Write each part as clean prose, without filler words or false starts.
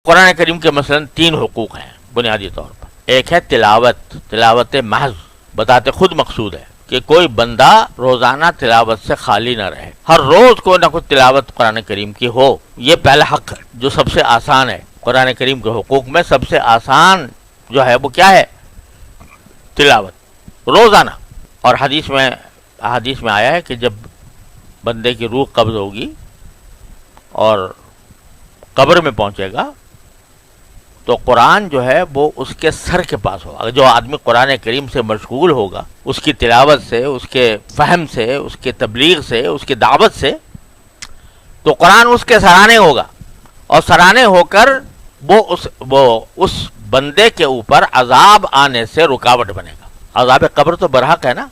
قرآن کریم کے مثلاً 3 حقوق ہیں بنیادی طور پر. ایک ہے تلاوت محض، بتاتے خود مقصود ہے کہ کوئی بندہ روزانہ تلاوت سے خالی نہ رہے، ہر روز کوئی نہ کوئی تلاوت قرآن کریم کی ہو. یہ پہلا حق ہے جو سب سے آسان ہے. قرآن کریم کے حقوق میں سب سے آسان جو ہے وہ کیا ہے؟ تلاوت روزانہ. اور حدیث میں آیا ہے کہ جب بندے کی روح قبض ہوگی اور قبر میں پہنچے گا تو قرآن جو ہے وہ اس کے سر کے پاس ہوگا. جو آدمی قرآن کریم سے مشغول ہوگا، اس کی تلاوت سے، اس کے فہم سے، اس کے تبلیغ سے، اس کی دعوت سے، تو قرآن اس کے سرانے ہوگا، اور سرانے ہو کر وہ اس بندے کے اوپر عذاب آنے سے رکاوٹ بنے گا. عذاب قبر تو برحق ہے نا،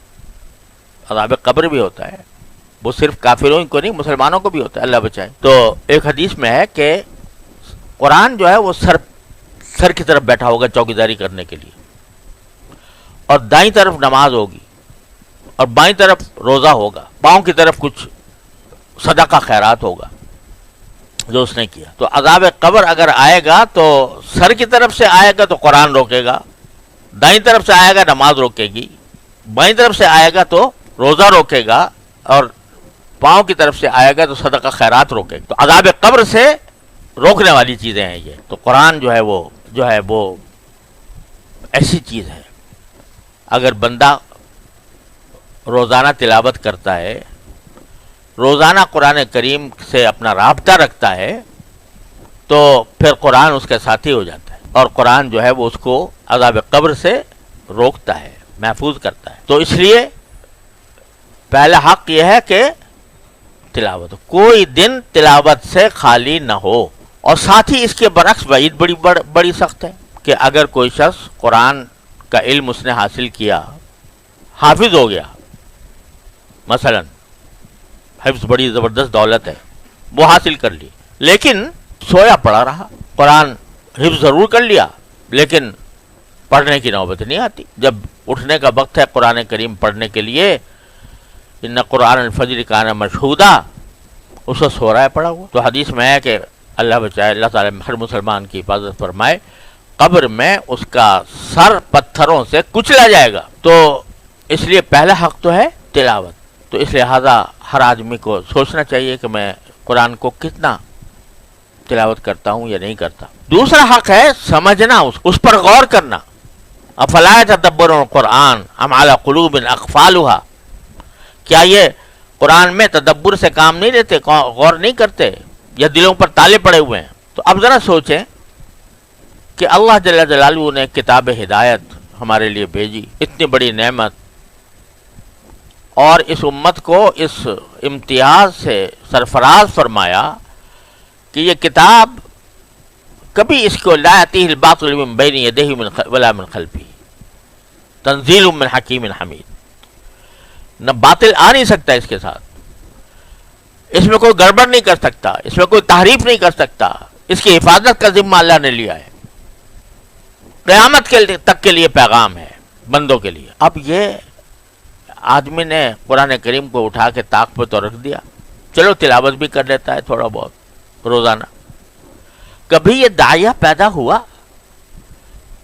عذاب قبر بھی ہوتا ہے، وہ صرف کافروں کو نہیں مسلمانوں کو بھی ہوتا ہے، اللہ بچائے. تو ایک حدیث میں ہے کہ قرآن جو ہے وہ سر کی طرف بیٹھا ہوگا چوکیداری کرنے کے لیے، اور دائیں طرف نماز ہوگی، اور بائیں طرف روزہ ہوگا، پاؤں کی طرف کچھ صدقہ خیرات ہوگا جو اس نے کیا. تو عذاب قبر اگر آئے گا تو سر کی طرف سے آئے گا تو قرآن روکے گا، دائیں طرف سے آئے گا نماز روکے گی، بائیں طرف سے آئے گا تو روزہ روکے گا، اور پاؤں کی طرف سے آئے گا تو صدقہ خیرات روکے گا. تو عذاب قبر سے روکنے والی چیزیں ہیں یہ. تو قرآن جو ہے وہ ایسی چیز ہے، اگر بندہ روزانہ تلاوت کرتا ہے، روزانہ قرآن کریم سے اپنا رابطہ رکھتا ہے، تو پھر قرآن اس کے ساتھی ہو جاتا ہے، اور قرآن جو ہے وہ اس کو عذاب قبر سے روکتا ہے، محفوظ کرتا ہے. تو اس لیے پہلا حق یہ ہے کہ تلاوت، کوئی دن تلاوت سے خالی نہ ہو. اور ساتھ ہی اس کے برعکس وعید بڑی سخت ہے کہ اگر کوئی شخص قرآن کا علم اس نے حاصل کیا، حافظ ہو گیا، مثلا حفظ بڑی زبردست دولت ہے، وہ حاصل کر لی، لیکن سویا پڑا رہا، قرآن حفظ ضرور کر لیا لیکن پڑھنے کی نوبت نہیں آتی. جب اٹھنے کا وقت ہے قرآن کریم پڑھنے کے لیے، ان قرآن الفجر کان مشہودا، اس کو سو رہا ہے پڑا ہوا. تو حدیث میں ہے کہ اللہ بچائے، اللہ تعالیٰ ہر مسلمان کی حفاظت فرمائے، قبر میں اس کا سر پتھروں سے کچلا جائے گا. تو اس لیے پہلا حق تو ہے تلاوت. تو اس لہٰذا ہر آدمی کو سوچنا چاہیے کہ میں قرآن کو کتنا تلاوت کرتا ہوں یا نہیں کرتا. دوسرا حق ہے سمجھنا، اس پر غور کرنا. افلا یتدبرون القرآن ام علی قلوب اقفالها، کیا یہ قرآن میں تدبر سے کام نہیں لیتے، غور نہیں کرتے، یا دلوں پر تالے پڑے ہوئے ہیں؟ تو اب ذرا سوچیں کہ اللہ جل جلالہ نے کتاب ہدایت ہمارے لیے بھیجی، اتنی بڑی نعمت، اور اس امت کو اس امتیاز سے سرفراز فرمایا کہ یہ کتاب کبھی اس کو لا یأتیہ الباطل من بین یدیہ ولا من خلفہ تنزیل من حکیم حمید، نہ باطل آ نہیں سکتا اس کے ساتھ، اس میں کوئی گڑبڑ نہیں کر سکتا، اس میں کوئی تحریف نہیں کر سکتا. اس کی حفاظت کا ذمہ اللہ نے لیا ہے، قیامت تک کے لیے پیغام ہے بندوں کے لیے. اب یہ آدمی نے قرآن کریم کو اٹھا کے طاق پہ تو رکھ دیا، چلو تلاوت بھی کر لیتا ہے تھوڑا بہت روزانہ. کبھی یہ داعیہ پیدا ہوا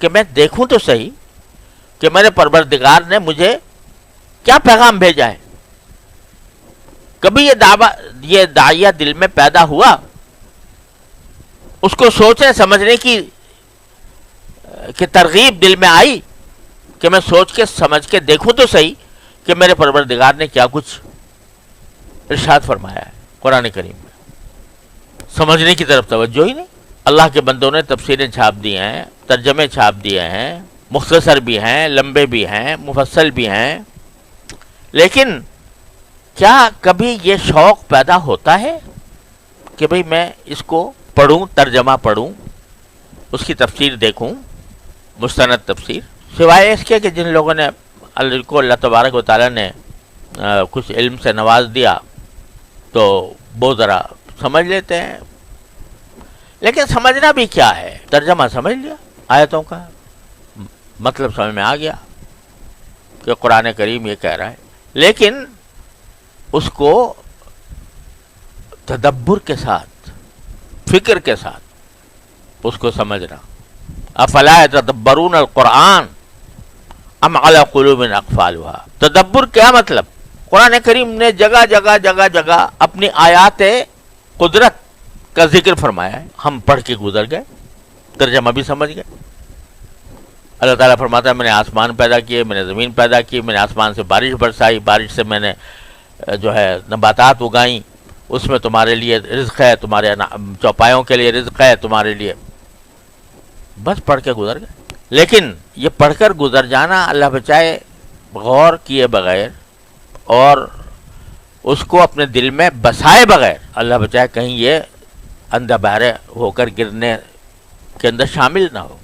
کہ میں دیکھوں تو صحیح کہ میرے پروردگار نے مجھے کیا پیغام بھیجا ہے. کبھی یہ داعیہ دل میں پیدا ہوا، اس کو سوچنے سمجھنے کی ترغیب دل میں آئی کہ میں سوچ کے سمجھ کے دیکھوں تو صحیح کہ میرے پروردگار نے کیا کچھ ارشاد فرمایا ہے قرآن کریم میں. سمجھنے کی طرف توجہ ہی نہیں. اللہ کے بندوں نے تفسیریں چھاپ دی ہیں، ترجمے چھاپ دیے ہیں، مختصر بھی ہیں، لمبے بھی ہیں، مفصل بھی ہیں، لیکن کیا کبھی یہ شوق پیدا ہوتا ہے کہ بھئی میں اس کو پڑھوں، ترجمہ پڑھوں، اس کی تفسیر دیکھوں، مستند تفسیر؟ سوائے اس کے کہ جن لوگوں نے اللہ تبارک و تعالیٰ نے کچھ علم سے نواز دیا تو وہ ذرا سمجھ لیتے ہیں. لیکن سمجھنا بھی کیا ہے؟ ترجمہ سمجھ لیا آیتوں کا، مطلب سمجھ میں آ گیا کہ قرآن کریم یہ کہہ رہا ہے، لیکن اس کو تدبر کے ساتھ، فکر کے ساتھ اس کو سمجھنا. افلا یتدبرون القرآن ام علی قلوب اقفالها. تدبر کیا مطلب؟ قرآن کریم نے جگہ جگہ جگہ جگہ اپنی آیات قدرت کا ذکر فرمایا ہے. ہم پڑھ کے گزر گئے، ترجمہ بھی سمجھ گئے. اللہ تعالیٰ فرماتا ہے میں نے آسمان پیدا کیے، میں نے زمین پیدا کی، میں نے آسمان سے بارش برسائی، بارش سے میں نے جو ہے نباتات اگائیں، اس میں تمہارے لیے رزق ہے، تمہارے چوپایوں کے لیے رزق ہے تمہارے لیے. بس پڑھ کے گزر گئے. لیکن یہ پڑھ کر گزر جانا اللہ بچائے غور کیے بغیر اور اس کو اپنے دل میں بسائے بغیر، اللہ بچائے کہیں یہ اندھا بہرے ہو کر گرنے کے اندر شامل نہ ہو.